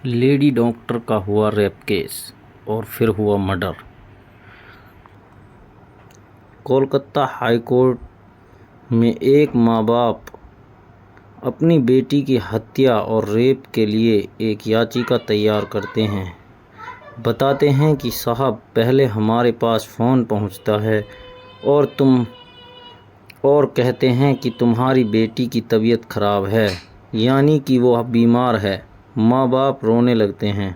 Lady doctor का हुआ rape case और फिर हुआ मर्डर। कोलकाता हाई कोर्ट में एक माँ बाप अपनी बेटी की हत्या और रेप के लिए एक याचिका तैयार करते हैं। बताते हैं कि साहब, पहले हमारे पास फ़ोन पहुंचता है और कहते हैं कि तुम्हारी बेटी की तबीयत ख़राब है, यानी कि वो बीमार है। माँ बाप रोने लगते हैं,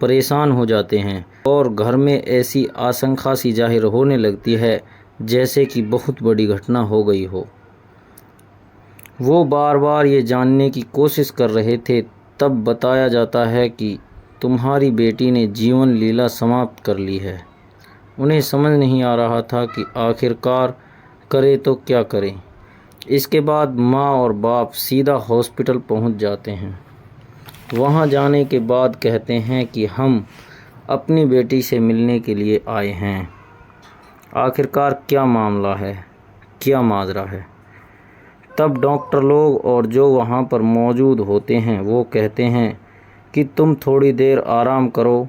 परेशान हो जाते हैं और घर में ऐसी आशंका सी जाहिर होने लगती है जैसे कि बहुत बड़ी घटना हो गई हो। वो बार बार ये जानने की कोशिश कर रहे थे, तब बताया जाता है कि तुम्हारी बेटी ने जीवन लीला समाप्त कर ली है। उन्हें समझ नहीं आ रहा था कि आखिरकार करे तो क्या करें। इसके बाद माँ और बाप सीधा हॉस्पिटल पहुंच जाते हैं। वहां जाने के बाद कहते हैं कि हम अपनी बेटी से मिलने के लिए आए हैं। आखिरकार क्या मामला है, क्या माजरा है। तब डॉक्टर लोग और जो वहाँ पर मौजूद होते हैं वो कहते हैं कि तुम थोड़ी देर आराम करो,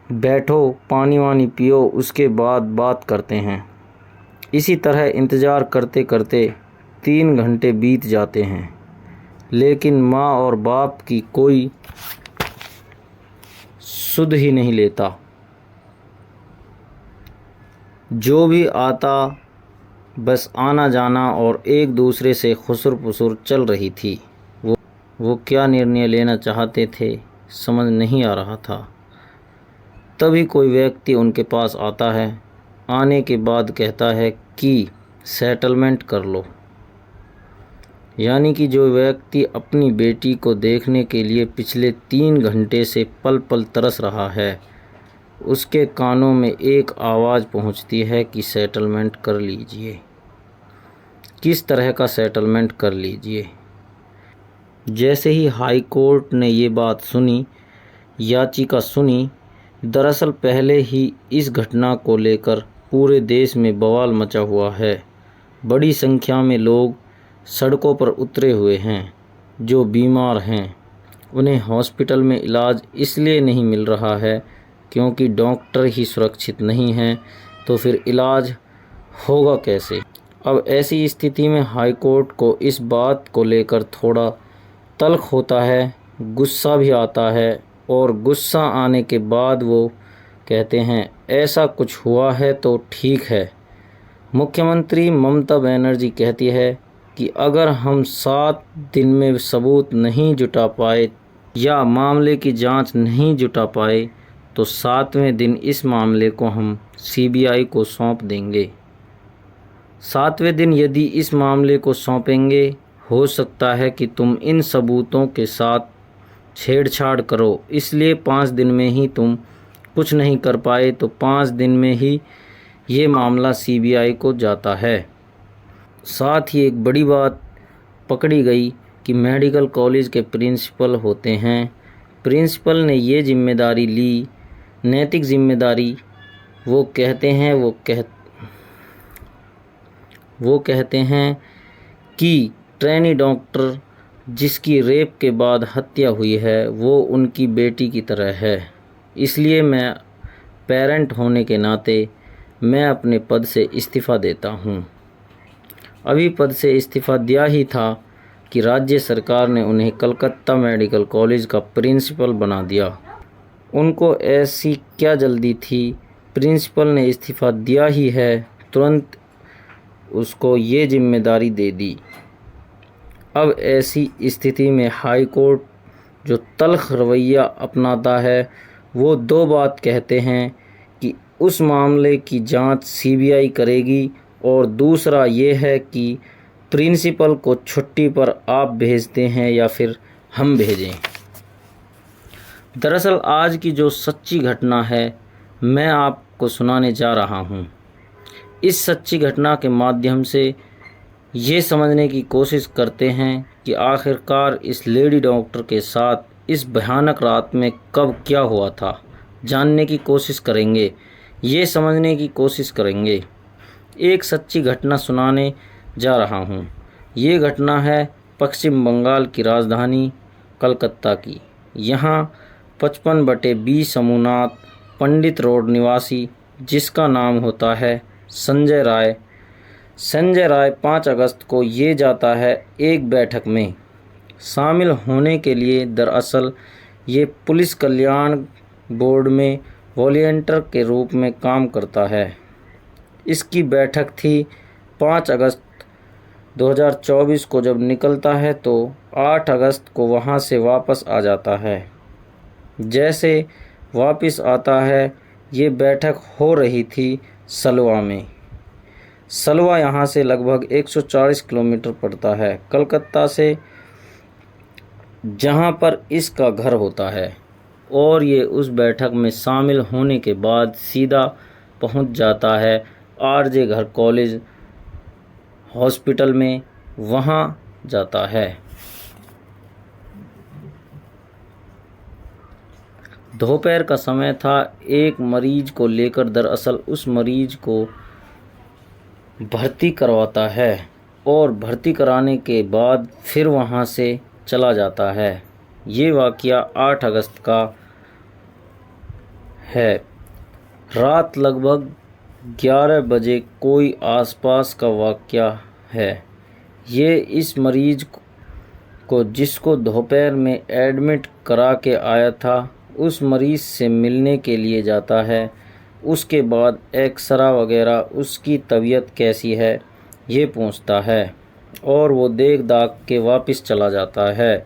बैठो, पानी वानी पियो, उसके बाद बात करते हैं। इसी तरह इंतज़ार करते करते 3 घंटे बीत जाते हैं, लेकिन माँ और बाप की कोई सुध ही नहीं लेता। जो भी आता बस आना जाना और एक दूसरे से खुसर पुसर चल रही थी। वो क्या निर्णय लेना चाहते थे समझ नहीं आ रहा था। तभी कोई व्यक्ति उनके पास आता है। आने के बाद कहता है कि सेटलमेंट कर लो। यानी कि जो व्यक्ति अपनी बेटी को देखने के लिए पिछले 3 घंटे से पल पल तरस रहा है, उसके कानों में एक आवाज़ पहुंचती है कि सेटलमेंट कर लीजिए। किस तरह का सेटलमेंट कर लीजिए। जैसे ही हाई कोर्ट ने ये बात सुनी, याचिका सुनी, दरअसल पहले ही इस घटना को लेकर पूरे देश में बवाल मचा हुआ है। बड़ी संख्या में लोग सड़कों पर उतरे हुए हैं। जो बीमार हैं उन्हें हॉस्पिटल में इलाज इसलिए नहीं मिल रहा है क्योंकि डॉक्टर ही सुरक्षित नहीं हैं, तो फिर इलाज होगा कैसे। अब ऐसी स्थिति में हाई कोर्ट को इस बात को लेकर थोड़ा तल्ख होता है, गुस्सा भी आता है, और गुस्सा आने के बाद वो कहते हैं ऐसा कुछ हुआ है तो ठीक है। मुख्यमंत्री ममता बनर्जी कहती है कि अगर हम 7 दिन में सबूत नहीं जुटा पाए या मामले की जांच नहीं जुटा पाए तो 7वें दिन इस मामले को हम सीबीआई को सौंप देंगे। 7वें दिन यदि इस मामले को सौंपेंगे, हो सकता है कि तुम इन सबूतों के साथ छेड़छाड़ करो, इसलिए 5 दिन में ही तुम कुछ नहीं कर पाए तो 5 दिन में ही ये मामला सीबीआई को जाता है। साथ ही एक बड़ी बात पकड़ी गई कि मेडिकल कॉलेज के प्रिंसिपल होते हैं। प्रिंसिपल ने ये जिम्मेदारी ली, नैतिक जिम्मेदारी। वो कहते हैं कि ट्रेनी डॉक्टर जिसकी रेप के बाद हत्या हुई है वो उनकी बेटी की तरह है, इसलिए मैं पेरेंट होने के नाते मैं अपने पद से इस्तीफ़ा देता हूँ। अभी पद से इस्तीफ़ा दिया ही था कि राज्य सरकार ने उन्हें कलकत्ता मेडिकल कॉलेज का प्रिंसिपल बना दिया। उनको ऐसी क्या जल्दी थी, प्रिंसिपल ने इस्तीफ़ा दिया ही है, तुरंत उसको ये जिम्मेदारी दे दी। अब ऐसी स्थिति में हाई कोर्ट जो तल्ख रवैया अपनाता है, वो 2 बात कहते हैं कि उस मामले की जांच सीबीआई करेगी, और दूसरा ये है कि प्रिंसिपल को छुट्टी पर आप भेजते हैं या फिर हम भेजें। दरअसल आज की जो सच्ची घटना है मैं आपको सुनाने जा रहा हूँ। इस सच्ची घटना के माध्यम से ये समझने की कोशिश करते हैं कि आखिरकार इस लेडी डॉक्टर के साथ इस भयानक रात में कब क्या हुआ था। जानने की कोशिश करेंगे, ये समझने की कोशिश करेंगे। एक सच्ची घटना सुनाने जा रहा हूँ। ये घटना है पश्चिम बंगाल की राजधानी कलकत्ता की। यहाँ 55/20 समूहनाथ पंडित रोड निवासी, जिसका नाम होता है संजय राय। संजय राय 5 अगस्त को ये जाता है एक बैठक में शामिल होने के लिए। दरअसल ये पुलिस कल्याण बोर्ड में वॉलंटियर के रूप में काम करता है। इसकी बैठक थी 5 अगस्त 2024 को। जब निकलता है तो 8 अगस्त को वहाँ से वापस आ जाता है। जैसे वापस आता है, ये बैठक हो रही थी सलवा में। सलवा यहाँ से लगभग 140 किलोमीटर पड़ता है कलकत्ता से, जहाँ पर इसका घर होता है। और ये उस बैठक में शामिल होने के बाद सीधा पहुँच जाता है आरजे घर कॉलेज हॉस्पिटल में, वहाँ जाता है। दोपहर का समय था। एक मरीज को लेकर दरअसल उस मरीज को भर्ती करवाता है और भर्ती कराने के बाद फिर वहाँ से चला जाता है। ये वाक़या 8 अगस्त का है। रात लगभग 11 बजे कोई आसपास का वाक़या है। ये इस मरीज को जिसको दोपहर में एडमिट करा के आया था, उस मरीज से मिलने के लिए जाता है। उसके बाद एक्सरा वगैरह उसकी तबीयत कैसी है ये पूछता है और वो देख दाख के वापस चला जाता है।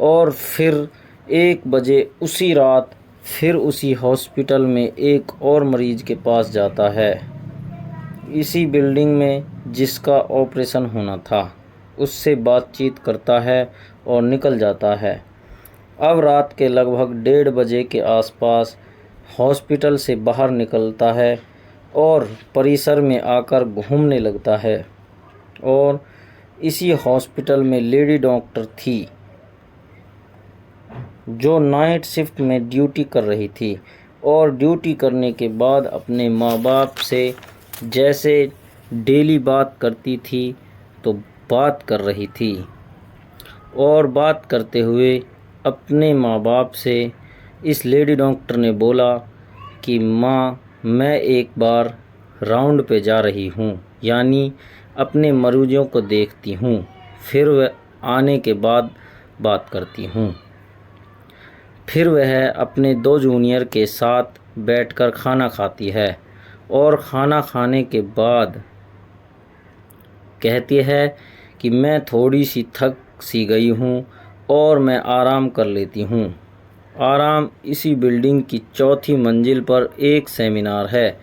और फिर 1 बजे उसी रात फिर उसी हॉस्पिटल में एक और मरीज के पास जाता है, इसी बिल्डिंग में जिसका ऑपरेशन होना था। उससे बातचीत करता है और निकल जाता है। अब रात के लगभग 1:30 बजे के आसपास हॉस्पिटल से बाहर निकलता है और परिसर में आकर घूमने लगता है। और इसी हॉस्पिटल में लेडी डॉक्टर थी जो नाइट शिफ्ट में ड्यूटी कर रही थी और ड्यूटी करने के बाद अपने माँ बाप से जैसे डेली बात करती थी तो बात कर रही थी। और बात करते हुए अपने माँ बाप से इस लेडी डॉक्टर ने बोला कि माँ, मैं एक बार राउंड पे जा रही हूँ, यानी अपने मरीजों को देखती हूँ, फिर वह आने के बाद बात करती हूँ। फिर वह अपने 2 जूनियर के साथ बैठकर खाना खाती है और खाना खाने के बाद कहती है कि मैं थोड़ी सी थक सी गई हूँ और मैं आराम कर लेती हूँ। आराम इसी बिल्डिंग की 4थी मंजिल पर एक सेमिनार है,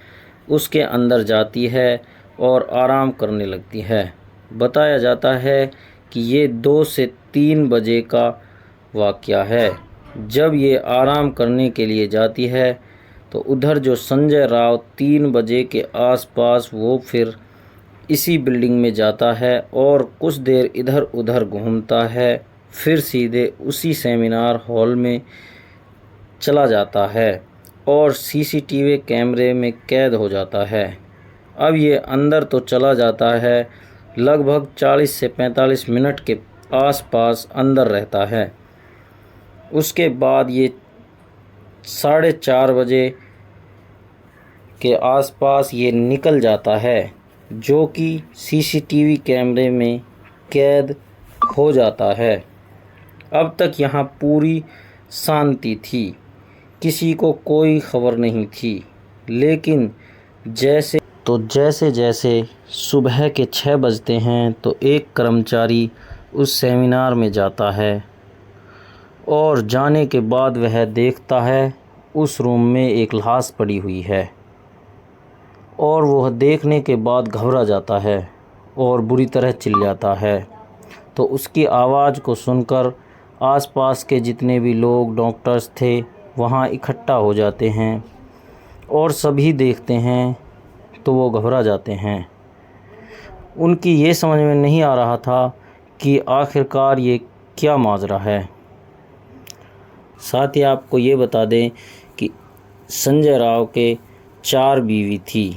उसके अंदर जाती है और आराम करने लगती है। बताया जाता है कि ये 2 से 3 बजे का वाक़या है। जब ये आराम करने के लिए जाती है तो उधर जो संजय राव 3 बजे के आसपास वो फिर इसी बिल्डिंग में जाता है और कुछ देर इधर उधर घूमता है, फिर सीधे उसी सेमिनार हॉल में चला जाता है और सीसीटीवी कैमरे में कैद हो जाता है। अब ये अंदर तो चला जाता है, लगभग 40 से 45 मिनट के आसपास अंदर रहता है। उसके बाद ये 4:30 बजे के आसपास ये निकल जाता है, जो कि सीसीटीवी कैमरे में कैद हो जाता है। अब तक यहाँ पूरी शांति थी, किसी को कोई खबर नहीं थी। लेकिन जैसे जैसे सुबह के 6 बजते हैं तो एक कर्मचारी उस सेमिनार में जाता है और जाने के बाद वह देखता है उस रूम में एक लाश पड़ी हुई है और वह देखने के बाद घबरा जाता है और बुरी तरह चिल्लाता है। तो उसकी आवाज़ को सुनकर आसपास के जितने भी लोग डॉक्टर्स थे वहाँ इकट्ठा हो जाते हैं और सभी देखते हैं तो वो घबरा जाते हैं। उनकी ये समझ में नहीं आ रहा था कि आखिरकार ये क्या माजरा है। साथ ही आपको ये बता दें कि संजय राव के 4 बीवी थी।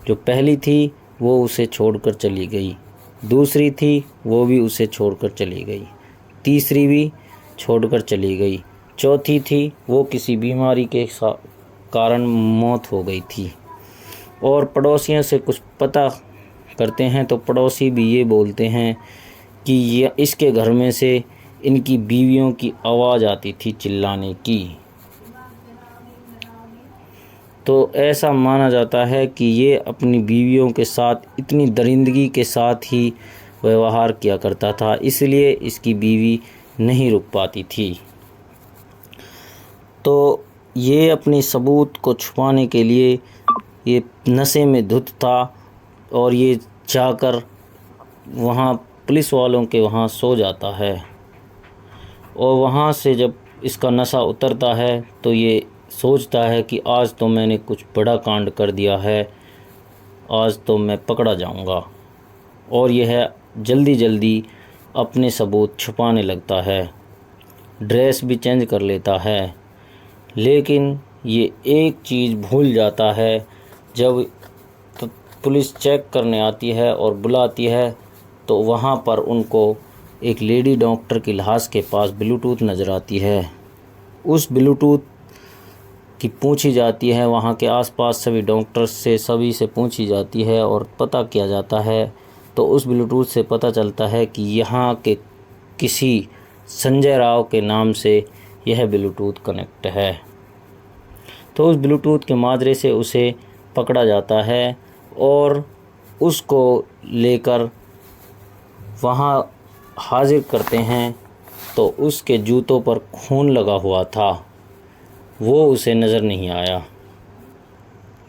जो पहली थी वो उसे छोड़कर चली गई, दूसरी थी वो भी उसे छोड़कर चली गई, तीसरी भी छोड़कर चली गई। चौथी थी, वो किसी बीमारी के कारण मौत हो गई थी। और पड़ोसियों से कुछ पता करते हैं तो पड़ोसी भी ये बोलते हैं कि ये इसके घर में से इनकी बीवियों की आवाज़ आती थी चिल्लाने की। तो ऐसा माना जाता है कि ये अपनी बीवियों के साथ इतनी दरिंदगी के साथ ही व्यवहार किया करता था, इसलिए इसकी बीवी नहीं रुक पाती थी। तो ये अपनी सबूत को छुपाने के लिए ये नशे में धुत था और ये जाकर वहाँ पुलिस वालों के वहाँ सो जाता है। और वहाँ से जब इसका नशा उतरता है तो ये सोचता है कि आज तो मैंने कुछ बड़ा कांड कर दिया है, आज तो मैं पकड़ा जाऊंगा। और यह जल्दी जल्दी अपने सबूत छुपाने लगता है, ड्रेस भी चेंज कर लेता है। लेकिन ये एक चीज़ भूल जाता है, जब पुलिस चेक करने आती है और बुलाती है तो वहाँ पर उनको एक लेडी डॉक्टर की लाश के पास ब्लूटूथ नज़र आती है। उस ब्लूटूथ की पूछी जाती है, वहाँ के आसपास सभी डॉक्टर्स से सभी से पूछी जाती है और पता किया जाता है तो उस ब्लूटूथ से पता चलता है कि यहाँ के किसी संजय राव के नाम से यह ब्लूटूथ कनेक्ट है। तो उस ब्लूटूथ के माजरे से उसे पकड़ा जाता है और उसको लेकर वहाँ हाजिर करते हैं तो उसके जूतों पर खून लगा हुआ था, वो उसे नज़र नहीं आया।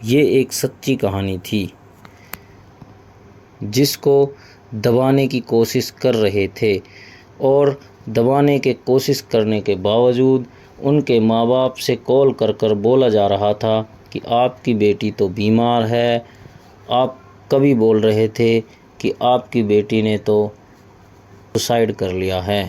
ये एक सच्ची कहानी थी जिसको दबाने की कोशिश कर रहे थे और दबाने के कोशिश करने के बावजूद उनके माँ बाप से कॉल कर कर बोला जा रहा था कि आपकी बेटी तो बीमार है। आप कभी बोल रहे थे कि आपकी बेटी ने तो सुसाइड कर लिया है।